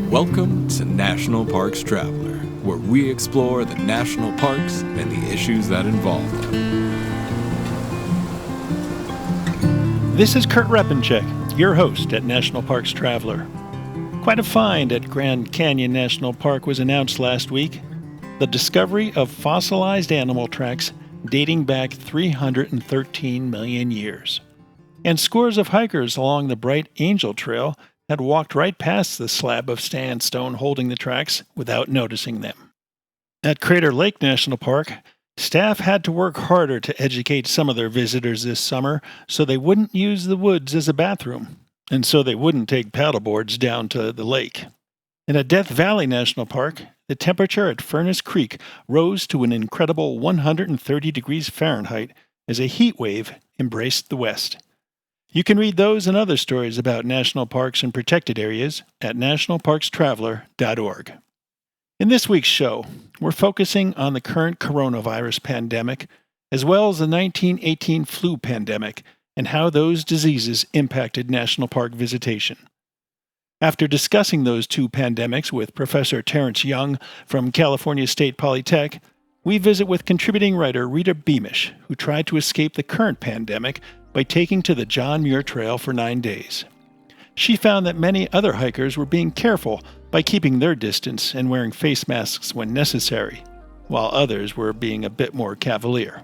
Welcome to National Parks Traveler, where we explore the national parks and the issues that involve them. This is Kurt Repenchek, your host at National Parks Traveler. Quite a find at Grand Canyon National Park was announced last week. The discovery of fossilized animal tracks dating back 313 million years. And scores of hikers along the Bright Angel Trail had walked right past the slab of sandstone holding the tracks without noticing them. At Crater Lake National Park, staff had to work harder to educate some of their visitors this summer so they wouldn't use the woods as a bathroom, and so they wouldn't take paddleboards down to the lake. And at Death Valley National Park, the temperature at Furnace Creek rose to an incredible 130 degrees Fahrenheit as a heat wave embraced the West. You can read those and other stories about national parks and protected areas at nationalparkstraveler.org. In this week's show, we're focusing on the current coronavirus pandemic, as well as the 1918 flu pandemic, and how those diseases impacted national park visitation. After discussing those two pandemics with Professor Terence Young from California State Polytechnic, we visit with contributing writer Rita Beamish, who tried to escape the current pandemic by taking to the John Muir Trail for 9 days. She found that many other hikers were being careful by keeping their distance and wearing face masks when necessary, while others were being a bit more cavalier.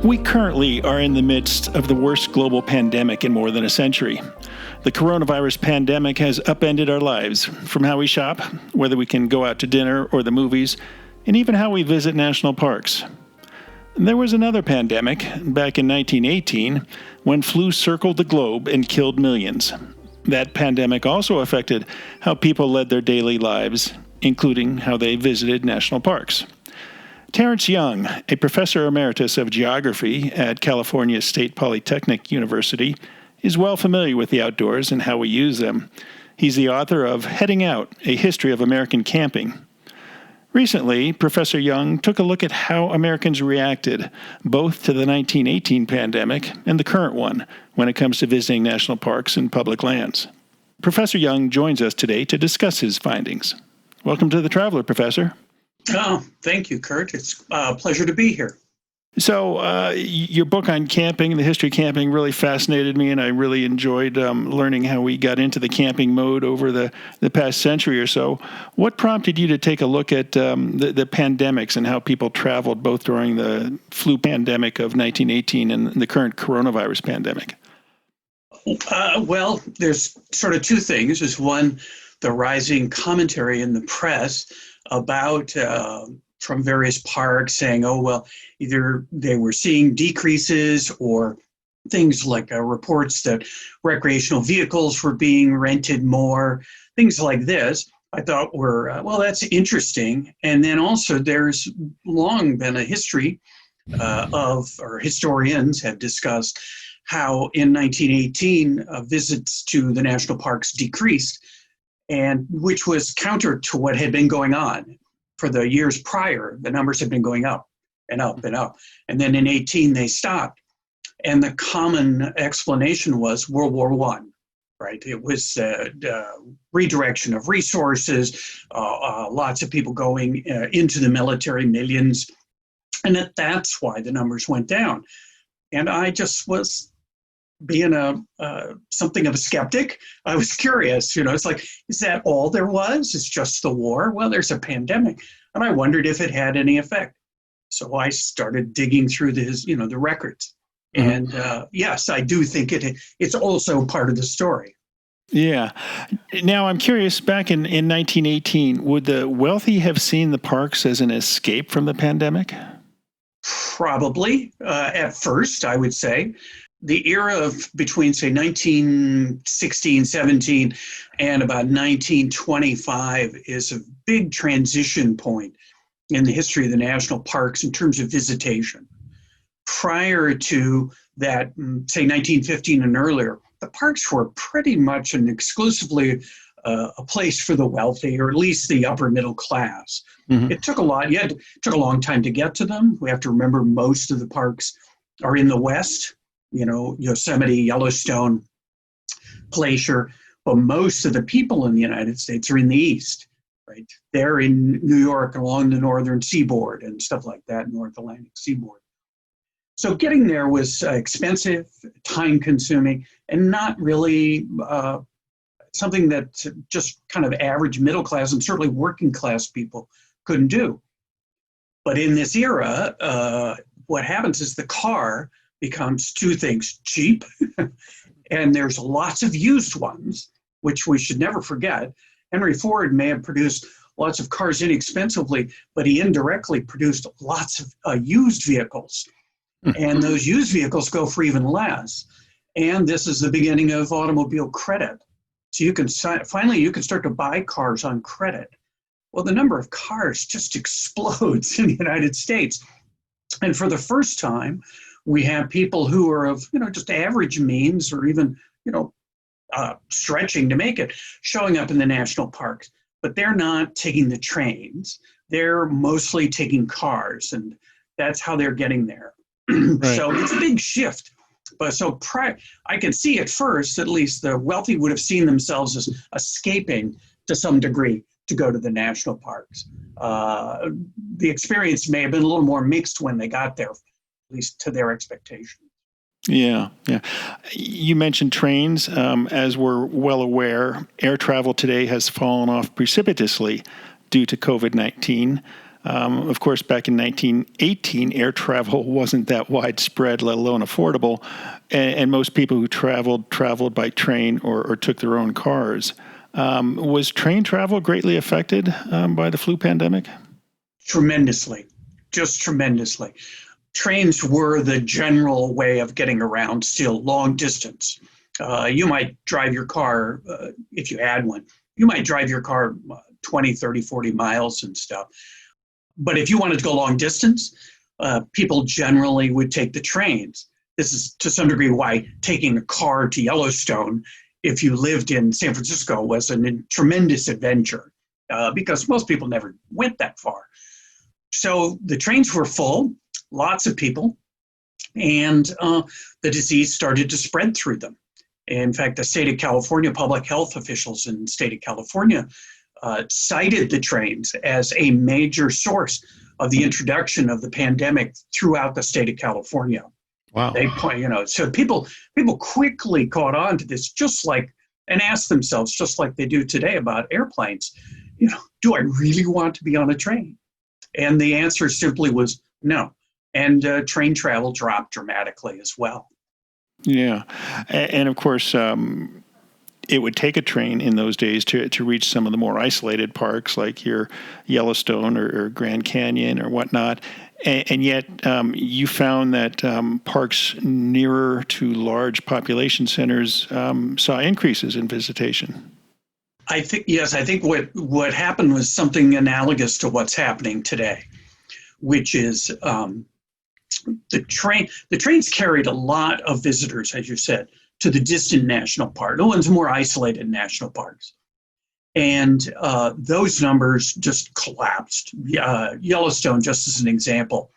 We currently are in the midst of the worst global pandemic in more than a century. The coronavirus pandemic has upended our lives, from how we shop, whether we can go out to dinner or the movies, and even how we visit national parks. There was another pandemic back in 1918 when flu circled the globe and killed millions. That pandemic also affected how people led their daily lives, including how they visited national parks. Terence Young, a professor emeritus of geography at California State Polytechnic University, is well familiar with the outdoors and how we use them. He's the author of Heading Out, A History of American Camping. Recently, Professor Young took a look at how Americans reacted both to the 1918 pandemic and the current one when it comes to visiting national parks and public lands. Professor Young joins us today to discuss his findings. Welcome to the Traveler, Professor. Oh, thank you, Kurt. It's a pleasure to be here. So your book on camping, the history of camping, really fascinated me, and I really enjoyed learning how we got into the camping mode over the past century or so. What prompted you to take a look at the pandemics and how people traveled both during the flu pandemic of 1918 and the current coronavirus pandemic? Well, there's sort of two things. There's one, the rising commentary in the press about from various parks saying, oh, well, either they were seeing decreases or things like reports that recreational vehicles were being rented more, things like this, I thought were, well, that's interesting. And then also there's long been a history or historians have discussed how in 1918 visits to the national parks decreased, and which was counter to what had been going on. For the years prior, the numbers had been going up and up and up. And then in 18, they stopped. And the common explanation was World War I, right? It was redirection of resources, lots of people going into the military, millions. And that's why the numbers went down. And I just was being something of a skeptic. I was curious, it's like, is that all there was? It's just the war? Well, there's a pandemic. And I wondered if it had any effect. So I started digging through the records. And yes, I do think it's also part of the story. Yeah. Now, I'm curious, back in 1918, would the wealthy have seen the parks as an escape from the pandemic? Probably, at first, I would say. The era of between, say, 1916, 17, and about 1925 is a big transition point in the history of the national parks in terms of visitation. Prior to that, say, 1915 and earlier, the parks were pretty much an exclusively a place for the wealthy, or at least the upper middle class. Mhm. It took a lot. Yeah, it took a long time to get to them. We have to remember most of the parks are in the West, Yosemite, Yellowstone, Glacier, but most of the people in the United States are in the East, right? They're in New York along the northern seaboard and stuff like that, North Atlantic seaboard. So getting there was expensive, time consuming, and not really something that just kind of average middle class and certainly working class people couldn't do. But in this era, what happens is the car becomes two things: cheap, and there's lots of used ones, which we should never forget. Henry Ford may have produced lots of cars inexpensively, but he indirectly produced lots of used vehicles. And those used vehicles go for even less. And this is the beginning of automobile credit. So you can finally start to buy cars on credit. Well, the number of cars just explodes in the United States. And for the first time, we have people who are of, just average means, or even, stretching to make it, showing up in the national parks. But they're not taking the trains. They're mostly taking cars, and that's how they're getting there. Right. So it's a big shift. But I can see at first, at least the wealthy would have seen themselves as escaping to some degree to go to the national parks. The experience may have been a little more mixed when they got there, at least to their expectations. Yeah. You mentioned trains. As we're well aware, air travel today has fallen off precipitously due to COVID-19. Of course, back in 1918, air travel wasn't that widespread, let alone affordable, and most people who traveled by train or took their own cars. Was train travel greatly affected by the flu pandemic? Tremendously, just tremendously. Trains were the general way of getting around still, long distance. You might drive your car, if you had one, you might drive your car 20, 30, 40 miles and stuff. But if you wanted to go long distance, people generally would take the trains. This is to some degree why taking a car to Yellowstone, if you lived in San Francisco, was a tremendous adventure, because most people never went that far. So the trains were full, lots of people, and the disease started to spread through them. In fact, the state of California, public health officials in the state of California cited the trains as a major source of the introduction of the pandemic throughout the state of California. Wow. So people quickly caught on to this, and asked themselves, just like they do today about airplanes, do I really want to be on a train? And the answer simply was no. And train travel dropped dramatically as well. Yeah. And of course, it would take a train in those days to reach some of the more isolated parks like your Yellowstone or Grand Canyon or whatnot. And yet you found that parks nearer to large population centers saw increases in visitation. I think what happened was something analogous to what's happening today, which is the trains carried a lot of visitors, as you said, to the distant national park, the ones more isolated national parks. And those numbers just collapsed. Yellowstone, just as an example,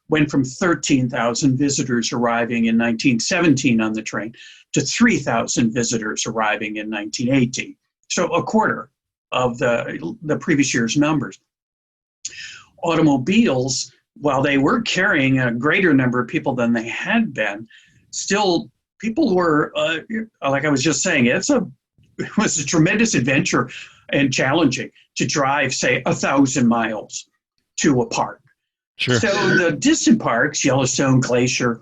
went from 13,000 visitors arriving in 1917 on the train to 3,000 visitors arriving in 1918. So a quarter of the previous year's numbers. Automobiles, while they were carrying a greater number of people than they had been, still people were, like I was just saying, it was a tremendous adventure and challenging to drive, say, 1,000 miles to a park. Sure. So the distant parks, Yellowstone, Glacier,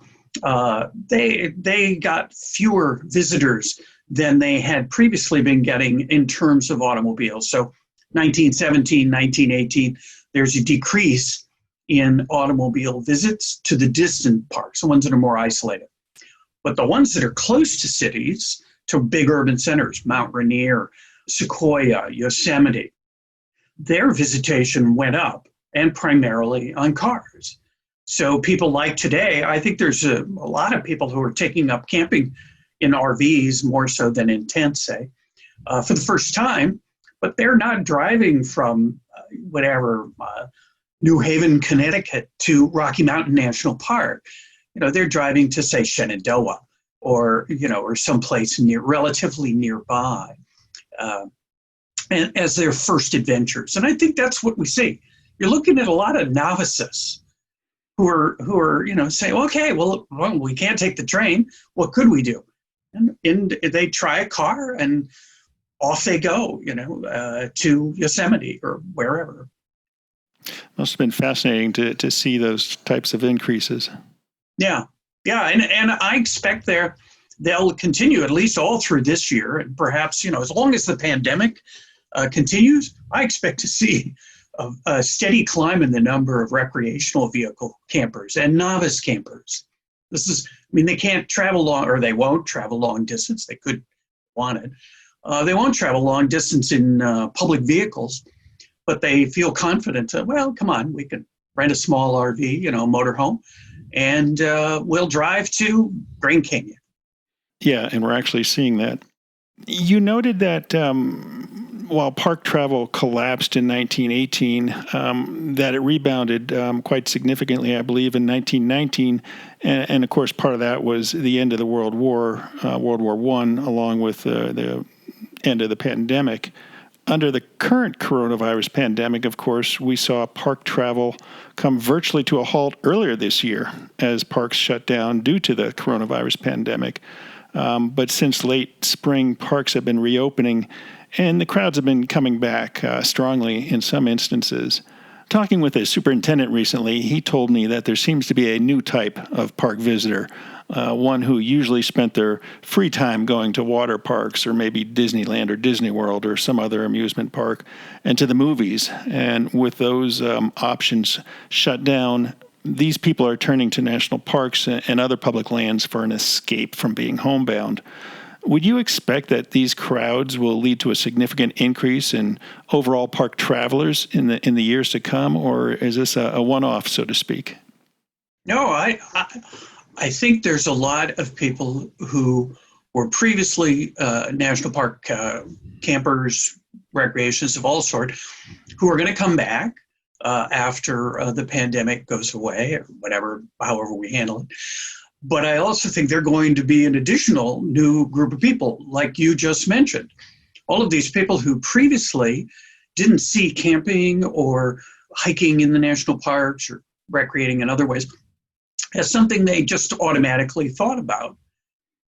they got fewer visitors than they had previously been getting in terms of automobiles. So 1917, 1918, there's a decrease in automobile visits to the distant parks, the ones that are more isolated. But the ones that are close to cities, to big urban centers, Mount Rainier, Sequoia, Yosemite, their visitation went up, and primarily on cars. So people like today, I think there's a lot of people who are taking up camping in RVs more so than in tents, say. for the first time, but they're not driving from New Haven, Connecticut to Rocky Mountain National Park. They're driving to, say, Shenandoah or someplace relatively nearby, and as their first adventures. And I think that's what we see. You're looking at a lot of novices who are saying, okay, well, we can't take the train. What could we do? And they try a car and off they go, to Yosemite or wherever. Must have been fascinating to see those types of increases. Yeah. And I expect they'll continue at least all through this year. And perhaps, as long as the pandemic continues, I expect to see a steady climb in the number of recreational vehicle campers and novice campers. They can't travel long, or they won't travel long distance. They could want it. They won't travel long distance in public vehicles, but they feel confident that, well, come on, we can rent a small RV, motorhome, and we'll drive to Grand Canyon. Yeah, and we're actually seeing that. You noted that while park travel collapsed in 1918, that it rebounded quite significantly, I believe, in 1919. And of course, part of that was the end of the World War, World War I, along with the end of the pandemic. Under the current coronavirus pandemic, of course, we saw park travel come virtually to a halt earlier this year as parks shut down due to the coronavirus pandemic. But since late spring, parks have been reopening, and the crowds have been coming back strongly in some instances. Talking with a superintendent recently, he told me that there seems to be a new type of park visitor, one who usually spent their free time going to water parks or maybe Disneyland or Disney World or some other amusement park and to the movies. And with those options shut down, these people are turning to national parks and other public lands for an escape from being homebound. Would you expect that these crowds will lead to a significant increase in overall park travelers in the years to come, or is this a one-off, so to speak? No, I think there's a lot of people who were previously national park campers, recreationists of all sorts, who are going to come back after the pandemic goes away, or however we handle it. But I also think they're going to be an additional new group of people, like you just mentioned. All of these people who previously didn't see camping or hiking in the national parks or recreating in other ways as something they just automatically thought about.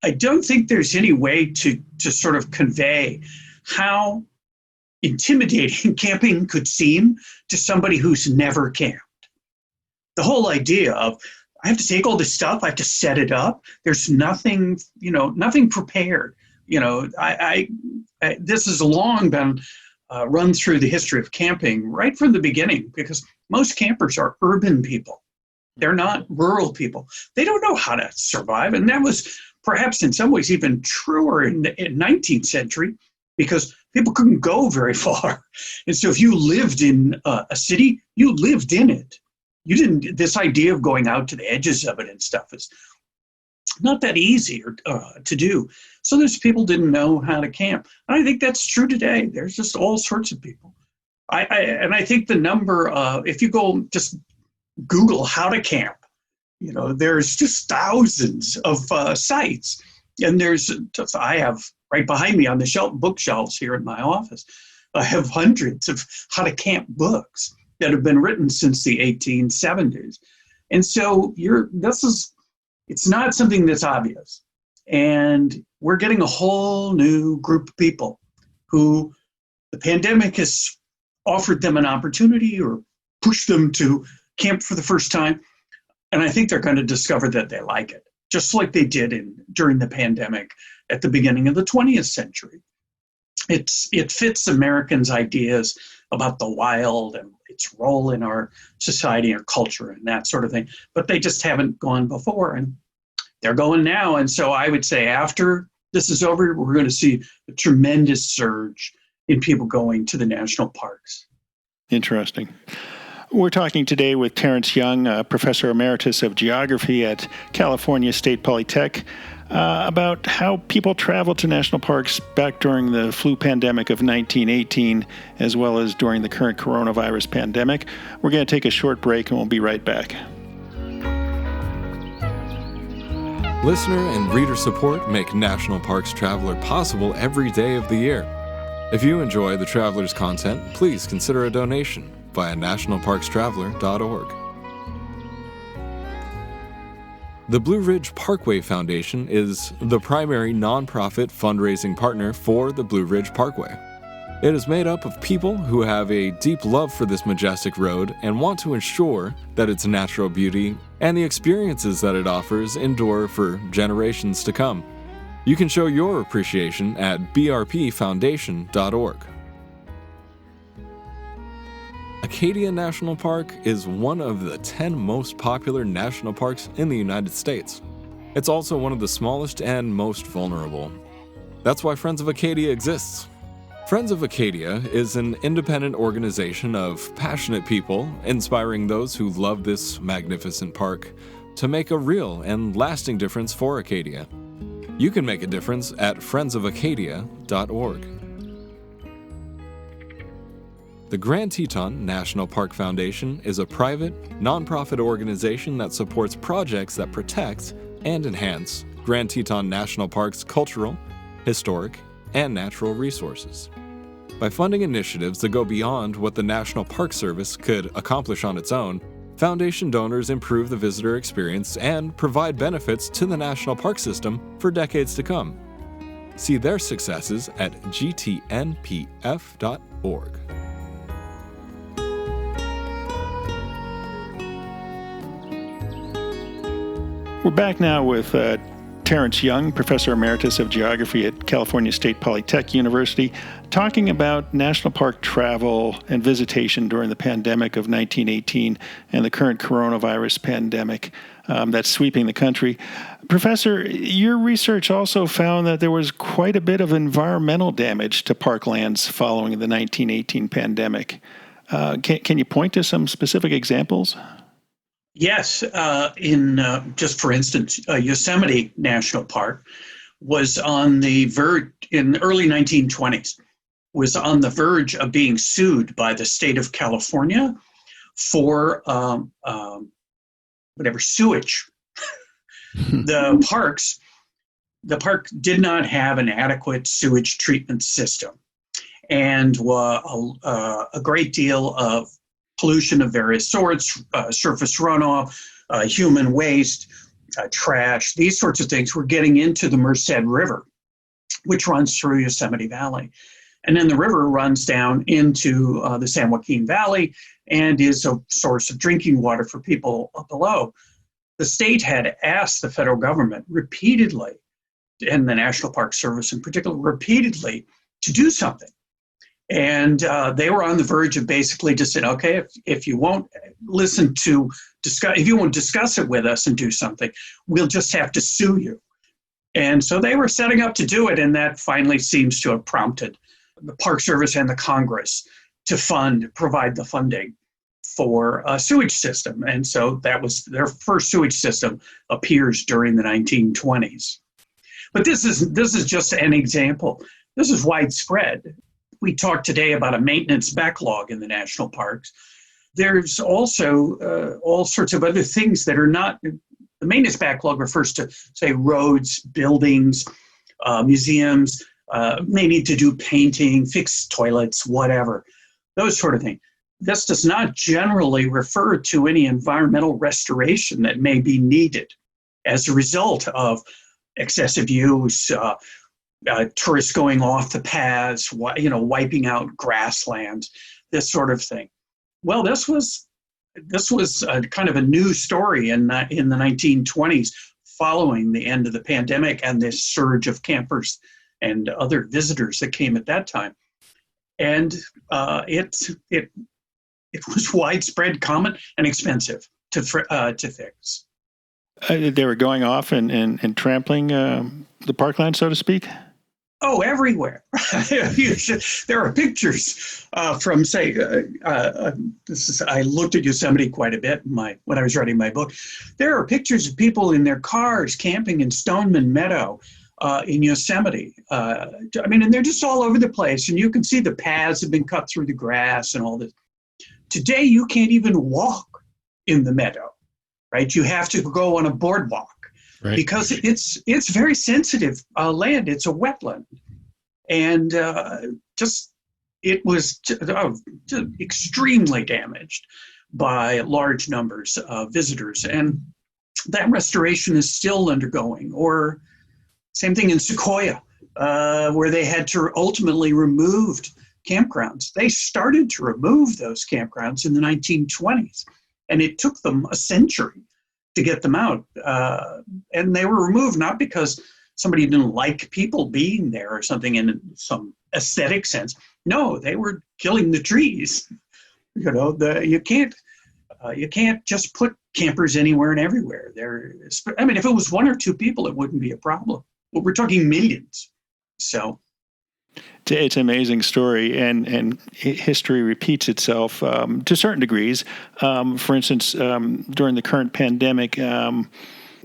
I don't think there's any way to sort of convey how intimidating camping could seem to somebody who's never camped. The whole idea of, I have to take all this stuff, I have to set it up. There's nothing, nothing prepared. This has long been run through the history of camping right from the beginning, because most campers are urban people. They're not rural people. They don't know how to survive. And that was perhaps in some ways even truer in the 19th century, because people couldn't go very far. And so if you lived in a city, you lived in it. You didn't, this idea of going out to the edges of it and stuff is not that easy to do. So those people didn't know how to camp. And I think that's true today. There's just all sorts of people. I think the number, if you go just Google how to camp, there's just thousands of sites. And I have right behind me on the bookshelves here in my office, I have hundreds of how to camp books that have been written since the 1870s. And so it's not something that's obvious. And we're getting a whole new group of people who the pandemic has offered them an opportunity or pushed them to camp for the first time. And I think they're going to discover that they like it, just like they did during the pandemic at the beginning of the 20th century. It fits Americans' ideas about the wild and its role in our society and culture and that sort of thing. But they just haven't gone before, and they're going now. And so I would say after this is over, we're going to see a tremendous surge in people going to the national parks. Interesting. We're talking today with Terence Young, Professor Emeritus of Geography at California State Polytechnic. about how people traveled to national parks back during the flu pandemic of 1918, as well as during the current coronavirus pandemic. We're going to take a short break and we'll be right back. Listener and reader support make National Parks Traveler possible every day of the year. If you enjoy the Traveler's content, please consider a donation via nationalparkstraveler.org. The Blue Ridge Parkway Foundation is the primary nonprofit fundraising partner for the Blue Ridge Parkway. It is made up of people who have a deep love for this majestic road and want to ensure that its natural beauty and the experiences that it offers endure for generations to come. You can show your appreciation at brpfoundation.org. Acadia National Park is one of the 10 most popular national parks in the United States. It's also one of the smallest and most vulnerable. That's why Friends of Acadia exists. Friends of Acadia is an independent organization of passionate people inspiring those who love this magnificent park to make a real and lasting difference for Acadia. You can make a difference at friendsofacadia.org. The Grand Teton National Park Foundation is a private, nonprofit organization that supports projects that protect and enhance Grand Teton National Park's cultural, historic, and natural resources. By funding initiatives that go beyond what the National Park Service could accomplish on its own, Foundation donors improve the visitor experience and provide benefits to the national park system for decades to come. See their successes at gtnpf.org. We're back now with Terence Young, Professor Emeritus of Geography at California State Polytechnic University, talking about national park travel and visitation during the pandemic of 1918 and the current coronavirus pandemic that's sweeping the country. Professor, your research also found that there was quite a bit of environmental damage to parklands following the 1918 pandemic. Can you point to some specific examples? Yes, just for instance, Yosemite National Park was on the verge in the early 1920s, was on the verge of being sued by the state of California for sewage. The park did not have an adequate sewage treatment system, and a great deal of pollution of various sorts, surface runoff, human waste, trash, these sorts of things were getting into the Merced River, which runs through Yosemite Valley. And then the river runs down into the San Joaquin Valley and is a source of drinking water for people up below. The state had asked the federal government repeatedly, and the National Park Service in particular, repeatedly to do something. And they were on the verge of basically just saying, okay, if you won't if you won't discuss it with us and do something, we'll just have to sue you. And so they were setting up to do it, and that finally seems to have prompted the Park Service and the Congress to provide the funding for a sewage system. And so that was their first sewage system appears during the 1920s. But this is just an example. This is widespread. We talked today about a maintenance backlog in the national parks. There's also all sorts of other things that are not. The maintenance backlog refers to, say, roads, buildings, museums, may need to do painting, fix toilets, whatever, those sort of things. This does not generally refer to any environmental restoration that may be needed as a result of excessive use, tourists going off the paths, wiping out grasslands, this sort of thing. Well, this was a kind of a new story in the 1920s, following the end of the pandemic and this surge of campers and other visitors that came at that time, and it was widespread, common, and expensive to fix. They were going off and trampling the parkland, so to speak? Oh, everywhere. There are pictures from, say, I looked at Yosemite quite a bit when I was writing my book. There are pictures of people in their cars camping in Stoneman Meadow in Yosemite. And they're just all over the place, and you can see the paths have been cut through the grass and all this. Today, you can't even walk in the meadow, right? You have to go on a boardwalk. Right. Because it's very sensitive land. It's a wetland, and it was extremely damaged by large numbers of visitors, and that restoration is still undergoing. Or same thing in Sequoia, where they had to ultimately remove campgrounds. They started to remove those campgrounds in the 1920s, and it took them a century to get them out. And they were removed not because somebody didn't like people being there or something in some aesthetic sense. No, they were killing the trees. You can't just put campers anywhere and everywhere. If it was one or two people, it wouldn't be a problem. But we're talking millions. So it's an amazing story, and history repeats itself to certain degrees. For instance, during the current pandemic,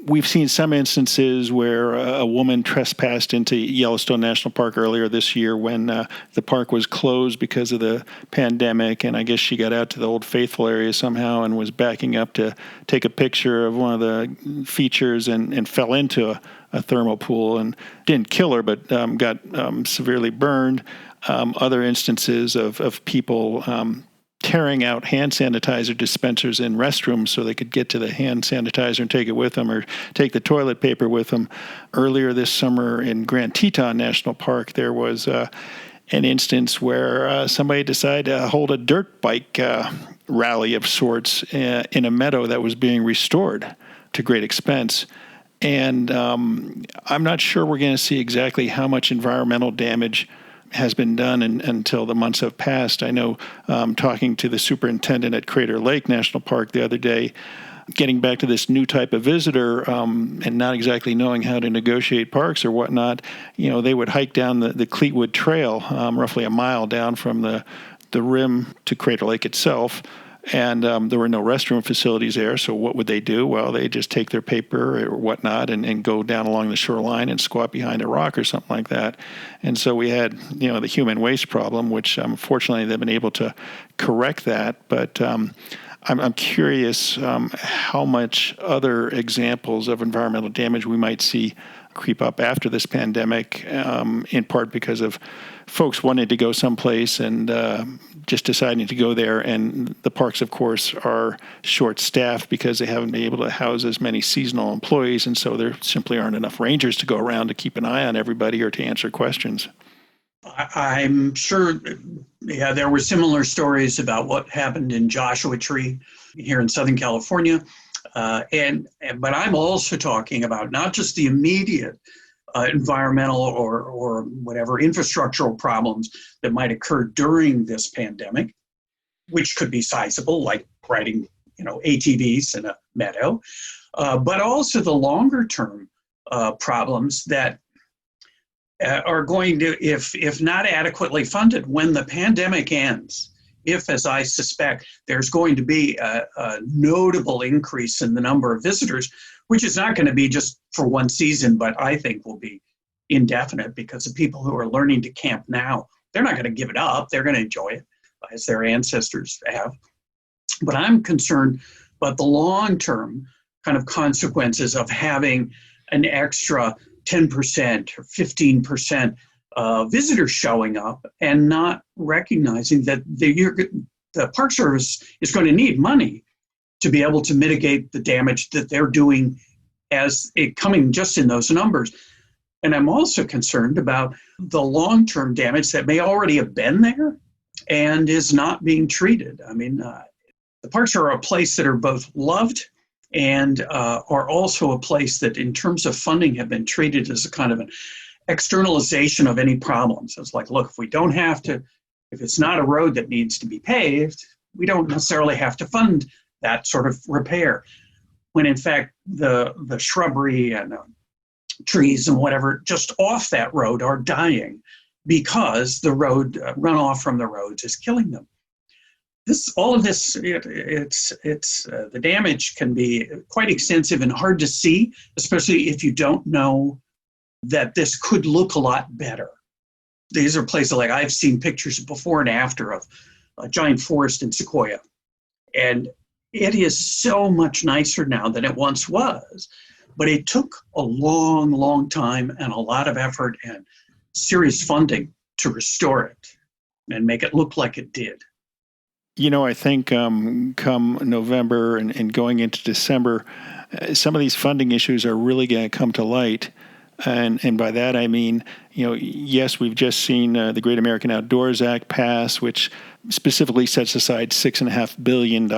we've seen some instances where a woman trespassed into Yellowstone National Park earlier this year when the park was closed because of the pandemic, and I guess she got out to the Old Faithful area somehow and was backing up to take a picture of one of the features and fell into a thermal pool and didn't kill her, but got severely burned. Other instances of people tearing out hand sanitizer dispensers in restrooms so they could get to the hand sanitizer and take it with them, or take the toilet paper with them. Earlier this summer in Grand Teton National Park, there was an instance where somebody decided to hold a dirt bike rally of sorts in a meadow that was being restored to great expense. And I'm not sure we're going to see exactly how much environmental damage has been done until the months have passed. I know talking to the superintendent at Crater Lake National Park the other day, getting back to this new type of visitor and not exactly knowing how to negotiate parks or whatnot, they would hike down the Cleetwood Trail, roughly a mile down from the rim to Crater Lake itself. And there were no restroom facilities there, so what would they do? Well, they just take their paper or whatnot and go down along the shoreline and squat behind a rock or something like that. And so we had, the human waste problem, which fortunately they've been able to correct that. But I'm curious how much other examples of environmental damage we might see creep up after this pandemic, in part because of folks wanting to go someplace and just deciding to go there. And the parks, of course, are short-staffed because they haven't been able to house as many seasonal employees, and so there simply aren't enough rangers to go around to keep an eye on everybody or to answer questions. I'm sure, there were similar stories about what happened in Joshua Tree here in Southern California. But I'm also talking about not just the immediate environmental or whatever infrastructural problems that might occur during this pandemic, which could be sizable, like riding, ATVs in a meadow, but also the longer term problems that are going to, if not adequately funded, when the pandemic ends, if, as I suspect, there's going to be a notable increase in the number of visitors, which is not going to be just for one season, but I think will be indefinite, because the people who are learning to camp now, they're not going to give it up. They're going to enjoy it as their ancestors have. But I'm concerned about the long-term kind of consequences of having an extra 10% or 15% visitors showing up and not recognizing that the Park Service is going to need money to be able to mitigate the damage that they're doing as it coming just in those numbers. And I'm also concerned about the long-term damage that may already have been there and is not being treated. The parks are a place that are both loved and are also a place that, in terms of funding, have been treated as a kind of an externalization of any problems. It's like, look, if it's not a road that needs to be paved, we don't necessarily have to fund that sort of repair. When in fact, the shrubbery and trees and whatever just off that road are dying because the road runoff from the roads is killing them. All of this, the damage can be quite extensive and hard to see, especially if you don't know that this could look a lot better. These are places like I've seen pictures before and after of a giant forest in Sequoia. And it is so much nicer now than it once was. But it took a long, long time and a lot of effort and serious funding to restore it and make it look like it did. I think come November and going into December, some of these funding issues are really going to come to light. And by that, I mean, yes, we've just seen the Great American Outdoors Act pass, which specifically sets aside $6.5 billion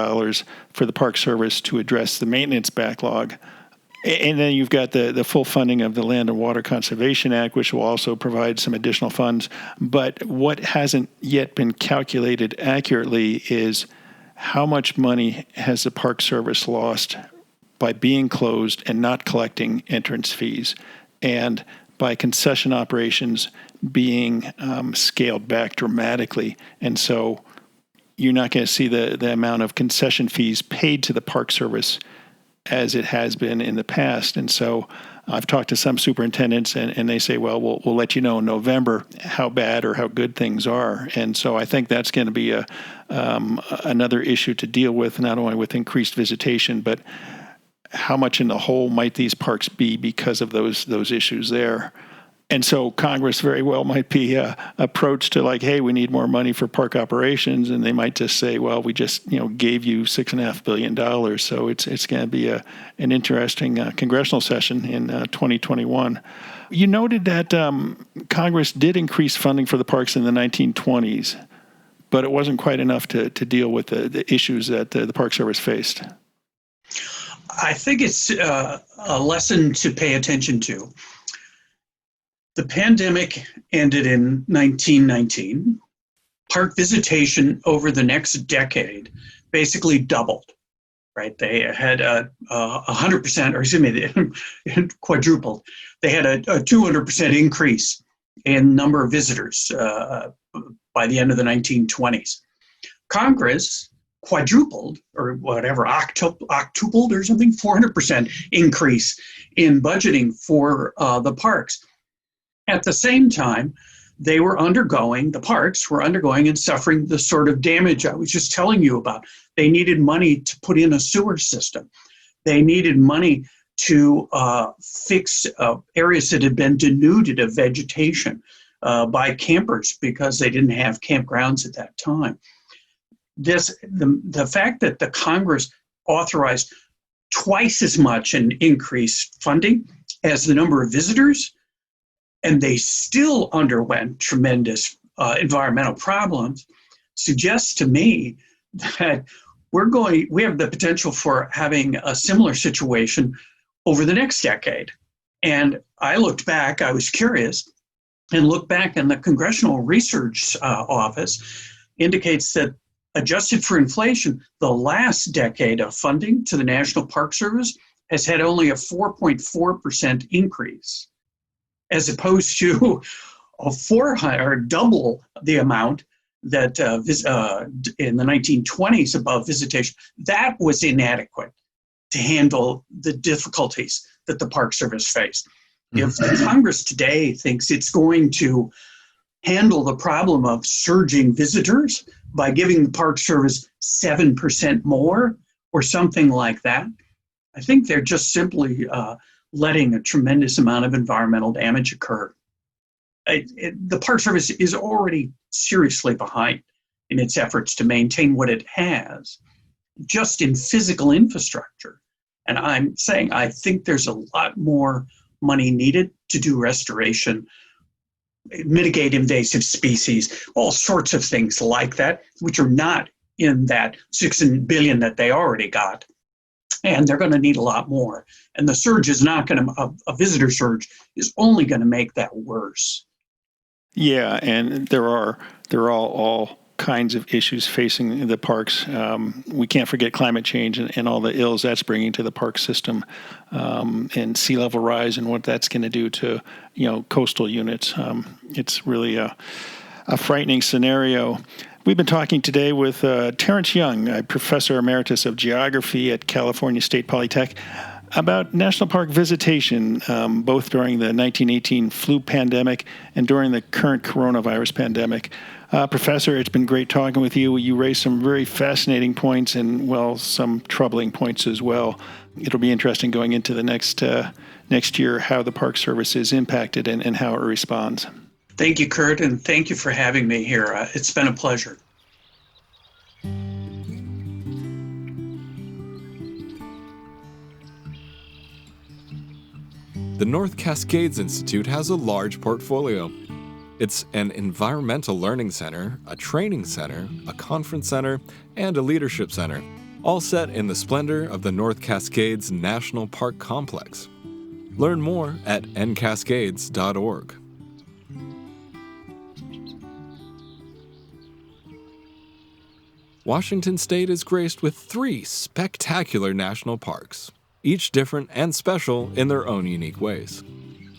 for the Park Service to address the maintenance backlog. And then you've got the full funding of the Land and Water Conservation Act, which will also provide some additional funds. But what hasn't yet been calculated accurately is how much money has the Park Service lost by being closed and not collecting entrance fees, and by concession operations being scaled back dramatically. And so you're not going to see the amount of concession fees paid to the Park Service as it has been in the past. And so I've talked to some superintendents, and they say, well, we'll let you know in November how bad or how good things are. And so I think that's going to be another issue to deal with, not only with increased visitation, but how much in the hole might these parks be because of those issues there. And so Congress very well might be approached to like, hey, we need more money for park operations, and they might just say, well, we just gave you $6.5 billion. So it's going to be an interesting congressional session in 2021. You noted that Congress did increase funding for the parks in the 1920s, but it wasn't quite enough to deal with the issues that the Park Service faced. I think it's a lesson to pay attention to. The pandemic ended in 1919. Park visitation over the next decade basically doubled, right? They had 100%, or excuse me, they quadrupled. They had a 200% increase in number of visitors by the end of the 1920s. Congress quadrupled, or whatever, octupled or something, 400% increase in budgeting for the parks. At the same time, the parks were undergoing and suffering the sort of damage I was just telling you about. They needed money to put in a sewer system. They needed money to fix areas that had been denuded of vegetation by campers because they didn't have campgrounds at that time. The fact that the Congress authorized twice as much in increased funding as the number of visitors, and they still underwent tremendous environmental problems, suggests to me that we have the potential for having a similar situation over the next decade. And I looked back, I was curious, and looked back, and the Congressional Research Office indicates that adjusted for inflation, the last decade of funding to the National Park Service has had only a 4.4% increase, as opposed to double the amount that in the 1920s above visitation. That was inadequate to handle the difficulties that the Park Service faced. If the Congress today thinks it's going to handle the problem of surging visitors by giving the Park Service 7% more or something like that, I think they're just simply letting a tremendous amount of environmental damage occur. The Park Service is already seriously behind in its efforts to maintain what it has, just in physical infrastructure. And I'm saying I think there's a lot more money needed to do restoration, mitigate invasive species, all sorts of things like that, which are not in that $6 billion that they already got. And they're going to need a lot more. And the surge is not going to, a visitor surge is only going to make that worse. Yeah, and there are all kinds of issues facing the parks. We can't forget climate change and all the ills that's bringing to the park system, and sea level rise and what that's going to do to, coastal units. It's really a frightening scenario. We've been talking today with Terence Young, a professor emeritus of geography at California State Polytechnic, about national park visitation, both during the 1918 flu pandemic and during the current coronavirus pandemic. Professor, it's been great talking with you. You raised some very fascinating points and, some troubling points as well. It'll be interesting going into the next year how the Park Service is impacted and how it responds. Thank you, Kurt, and thank you for having me here. It's been a pleasure. The North Cascades Institute has a large portfolio. It's an environmental learning center, a training center, a conference center, and a leadership center, all set in the splendor of the North Cascades National Park Complex. Learn more at ncascades.org. Washington State is graced with 3 spectacular national parks, each different and special in their own unique ways.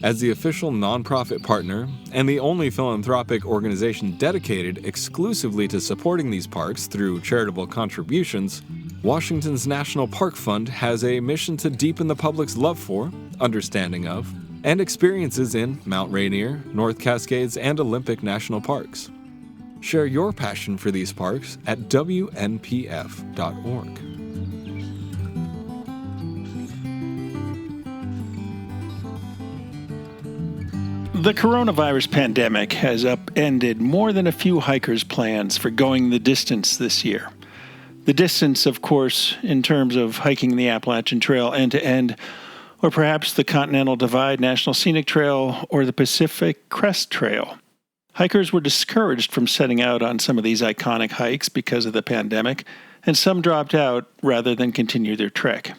As the official nonprofit partner and the only philanthropic organization dedicated exclusively to supporting these parks through charitable contributions, Washington's National Park Fund has a mission to deepen the public's love for, understanding of, and experiences in Mount Rainier, North Cascades, and Olympic National Parks. Share your passion for these parks at WNPF.org. The coronavirus pandemic has upended more than a few hikers' plans for going the distance this year. The distance, of course, in terms of hiking the Appalachian Trail end to end, or perhaps the Continental Divide National Scenic Trail or the Pacific Crest Trail. Hikers were discouraged from setting out on some of these iconic hikes because of the pandemic, and some dropped out rather than continue their trek.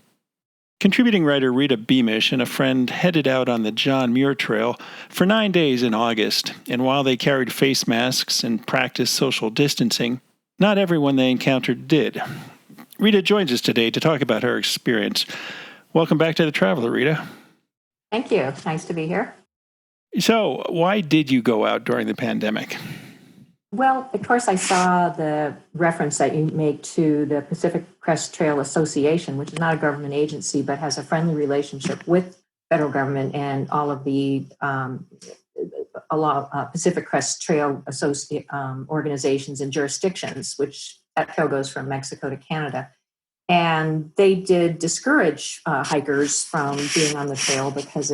Contributing writer Rita Beamish and a friend headed out on the John Muir Trail for 9 days in August, and while they carried face masks and practiced social distancing, not everyone they encountered did. Rita joins us today to talk about her experience. Welcome back to The Traveler, Rita. Thank you. Nice to be here. So, why did you go out during the pandemic? Well, of course, I saw the reference that you make to the Pacific Crest Trail Association, which is not a government agency, but has a friendly relationship with federal government and all of the Pacific Crest Trail organizations and jurisdictions, which that trail goes from Mexico to Canada. And they did discourage hikers from being on the trail because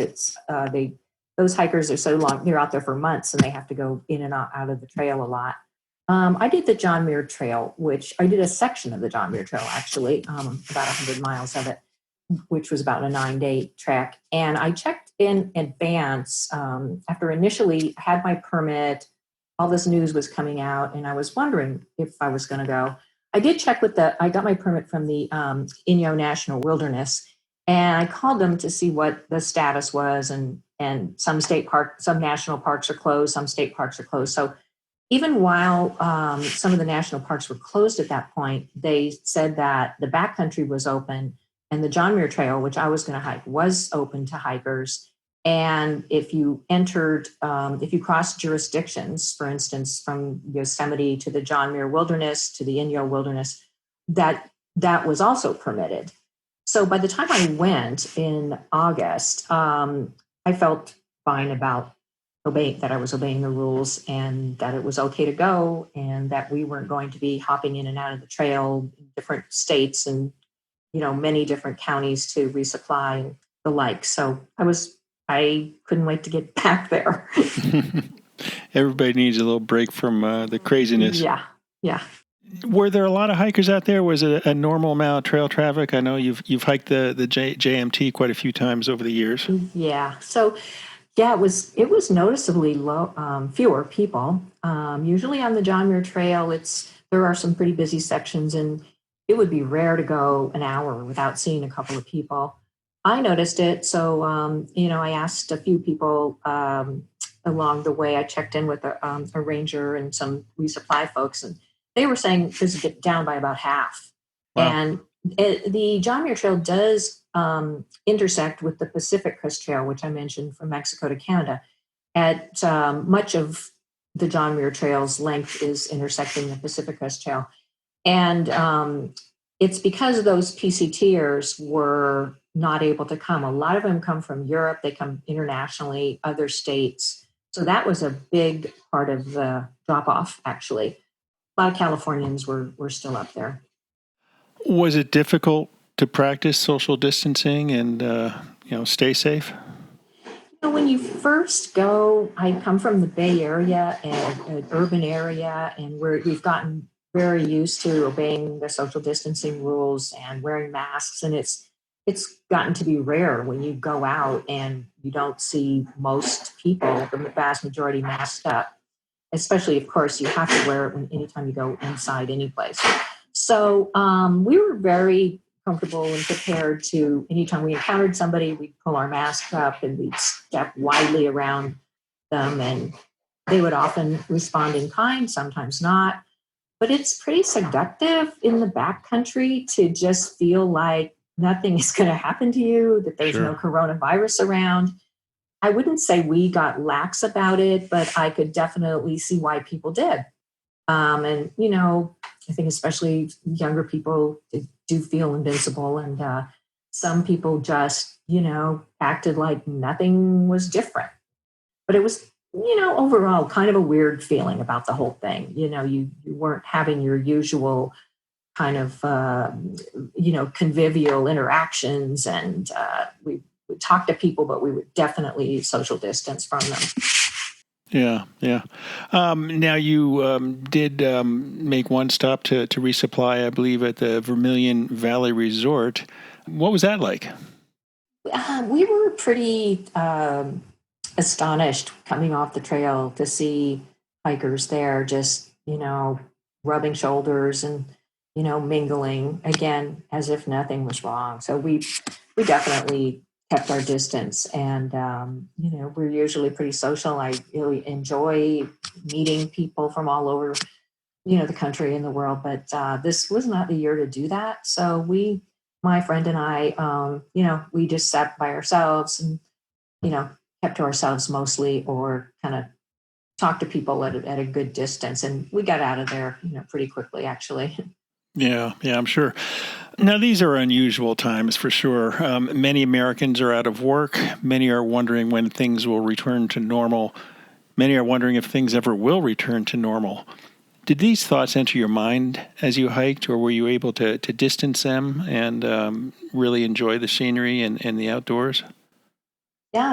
those hikers are so long, they're out there for months and they have to go in and out of the trail a lot. I did the John Muir Trail, which I did a section of the John Muir Trail, actually, about 100 miles of it, which was about a 9-day trek. And I checked in advance after initially had my permit, all this news was coming out, and I was wondering if I was going to go. I did check I got my permit from the Inyo National Wilderness, and I called them to see what the status was, and some national parks are closed, some state parks are closed. So even while some of the national parks were closed at that point, they said that the backcountry was open and the John Muir Trail, which I was going to hike, was open to hikers. And if you crossed jurisdictions, for instance, from Yosemite to the John Muir Wilderness to the Inyo Wilderness, that was also permitted. So by the time I went in August, I felt fine about that I was obeying the rules and that it was okay to go and that we weren't going to be hopping in and out of the trail in different states and, many different counties to resupply and the like. So I couldn't wait to get back there. Everybody needs a little break from the craziness. Yeah. Were there a lot of hikers out there? Was it a normal amount of trail traffic? I know you've hiked the JMT quite a few times over the years. Yeah. So, it was noticeably low, fewer people. Usually on the John Muir Trail, there are some pretty busy sections, and it would be rare to go an hour without seeing a couple of people. I noticed it, so I asked a few people along the way. I checked in with a ranger and some resupply folks, and they were saying it was down by about half. Wow. And the John Muir Trail does intersect with the Pacific Crest Trail, which I mentioned from Mexico to Canada. At much of the John Muir Trail's length is intersecting the Pacific Crest Trail. And it's because those PCTers were not able to come. A lot of them come from Europe. They come internationally, other states. So that was a big part of the drop-off, actually. A lot of Californians were still up there. Was it difficult to practice social distancing and, stay safe? When you first go, I come from the Bay Area and an urban area, and we've gotten very used to obeying the social distancing rules and wearing masks. And it's gotten to be rare when you go out and you don't see most people, the vast majority, masked up. Especially, of course, you have to wear it anytime you go inside any place. So we were very comfortable and prepared to, anytime we encountered somebody, we'd pull our masks up and we'd step widely around them. And they would often respond in kind, sometimes not. But it's pretty seductive in the backcountry to just feel like nothing is going to happen to you, that there's no coronavirus around. I wouldn't say we got lax about it, but I could definitely see why people did. And, I think especially younger people do feel invincible. And some people just, acted like nothing was different. But it was, overall kind of a weird feeling about the whole thing. You weren't having your usual kind of, convivial interactions. And we would talk to people, but we would definitely social distance from them. Yeah. Now you did make one stop to resupply, I believe, at the Vermilion Valley Resort. What was that like? We were pretty astonished coming off the trail to see hikers there, just, rubbing shoulders and, mingling again, as if nothing was wrong. So we definitely kept our distance, and we're usually pretty social. I really enjoy meeting people from all over the country and the world, but this was not the year to do that. So my friend and I we just sat by ourselves and kept to ourselves mostly, or kind of talked to people at a good distance, and we got out of there pretty quickly, actually. Yeah, I'm sure. Now, these are unusual times for sure. Many Americans are out of work. Many are wondering when things will return to normal. Many are wondering if things ever will return to normal. Did these thoughts enter your mind as you hiked, or were you able to distance them and really enjoy the scenery and the outdoors? Yeah,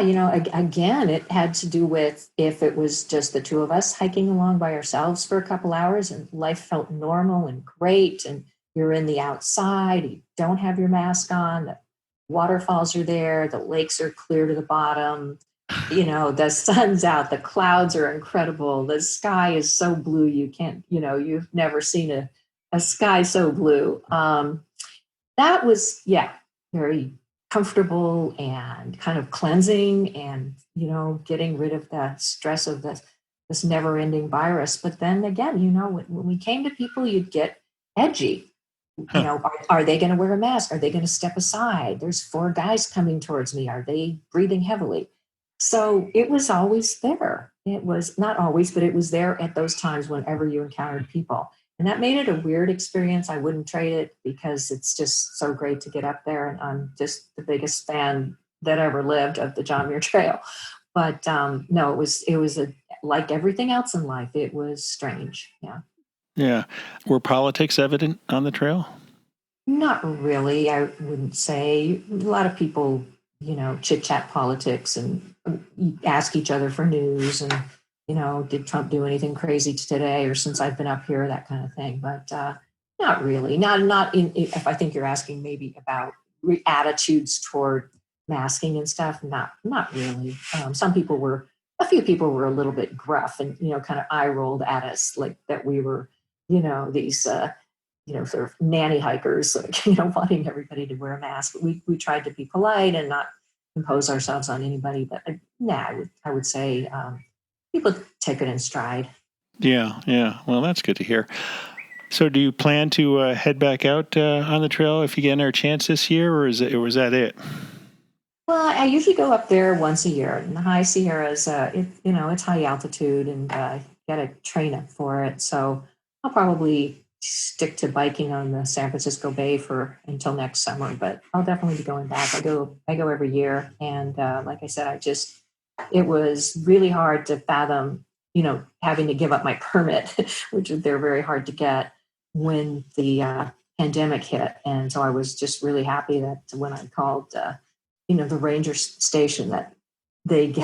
again, it had to do with if it was just the two of us hiking along by ourselves for a couple hours and life felt normal and great, and you're in the outside, you don't have your mask on, the waterfalls are there, the lakes are clear to the bottom, the sun's out, the clouds are incredible, the sky is so blue you can't, you've never seen a sky so blue. That was, very comfortable and kind of cleansing and, getting rid of the stress of this never-ending virus. But then again, when we came to people, you'd get edgy. Are they going to wear a mask? Are they going to step aside? There's 4 guys coming towards me. Are they breathing heavily? So it was always there. It was not always, but it was there at those times whenever you encountered people. And that made it a weird experience. I wouldn't trade it because it's just so great to get up there. And I'm just the biggest fan that ever lived of the John Muir Trail. But no, it was like everything else in life. It was strange. Yeah. Yeah. Were politics evident on the trail? Not really, I wouldn't say. A lot of people, chit-chat politics and ask each other for news and, did Trump do anything crazy today or since I've been up here, that kind of thing. But not really. Not in, if I think you're asking maybe about attitudes toward masking and stuff, not really. A few people were a little bit gruff and, kind of eye rolled at us like that we were, these, sort of nanny hikers, wanting everybody to wear a mask. But we tried to be polite and not impose ourselves on anybody. But I would say people take it in stride. Yeah. Well, that's good to hear. So do you plan to head back out on the trail if you get another chance this year, or was that it? Well, I usually go up there once a year. In the High Sierras, it's high altitude, and got to train up for it. So I'll probably stick to biking on the San Francisco Bay until next summer. But I'll definitely be going back. I go every year, and like I said, it was really hard to fathom, having to give up my permit, which they're very hard to get when the pandemic hit. And so I was just really happy that when I called, the ranger station, that they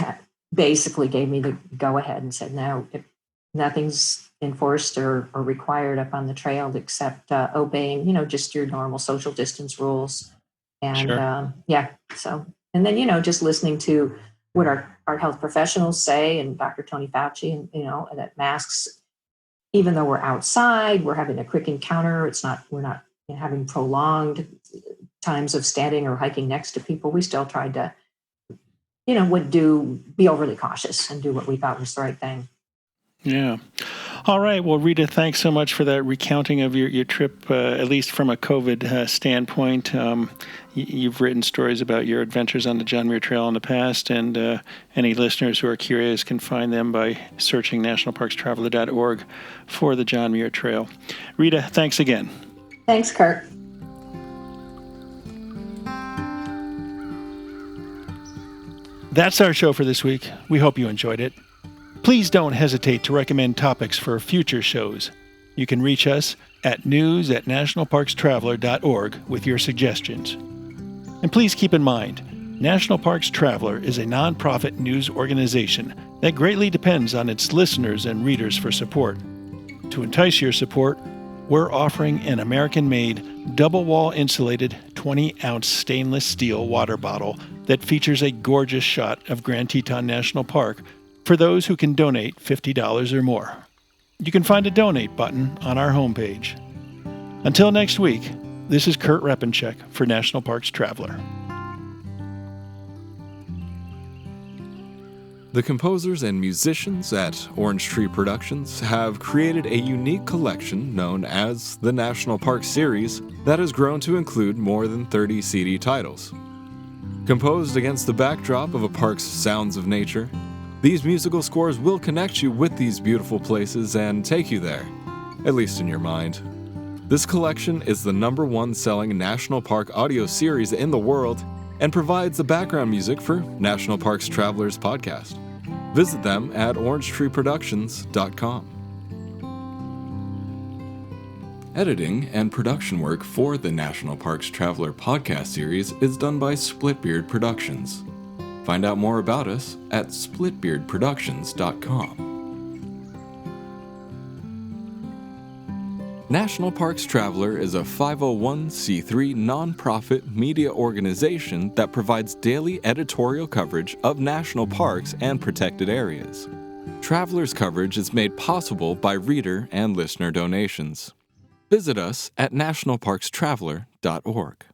basically gave me the go ahead and said, no, nothing's enforced or required up on the trail except obeying, just your normal social distance rules. And Sure. So, and then, just listening to what our health professionals say, and Dr. Tony Fauci, and that masks, even though we're outside, we're having a quick encounter. We're not having prolonged times of standing or hiking next to people. We still tried to, be overly cautious and do what we thought was the right thing. Yeah. All right. Well, Rita, thanks so much for that recounting of your trip, at least from a COVID standpoint. You've written stories about your adventures on the John Muir Trail in the past, and any listeners who are curious can find them by searching nationalparkstraveler.org for the John Muir Trail. Rita, thanks again. Thanks, Kurt. That's our show for this week. We hope you enjoyed it. Please don't hesitate to recommend topics for future shows. You can reach us at news@nationalparkstraveler.org with your suggestions. And please keep in mind, National Parks Traveler is a nonprofit news organization that greatly depends on its listeners and readers for support. To entice your support, we're offering an American-made, double-wall insulated 20-ounce stainless steel water bottle that features a gorgeous shot of Grand Teton National Park for those who can donate $50 or more. You can find a donate button on our homepage. Until next week, this is Kurt Repenchek for National Parks Traveler. The composers and musicians at Orange Tree Productions have created a unique collection known as the National Park Series that has grown to include more than 30 CD titles. Composed against the backdrop of a park's sounds of nature, these musical scores will connect you with these beautiful places and take you there, at least in your mind. This collection is the #1 selling National Park audio series in the world and provides the background music for National Parks Travelers podcast. Visit them at orangetreeproductions.com. Editing and production work for the National Parks Traveler podcast series is done by Splitbeard Productions. Find out more about us at splitbeardproductions.com. National Parks Traveler is a 501c3 nonprofit media organization that provides daily editorial coverage of national parks and protected areas. Traveler's coverage is made possible by reader and listener donations. Visit us at nationalparkstraveler.org.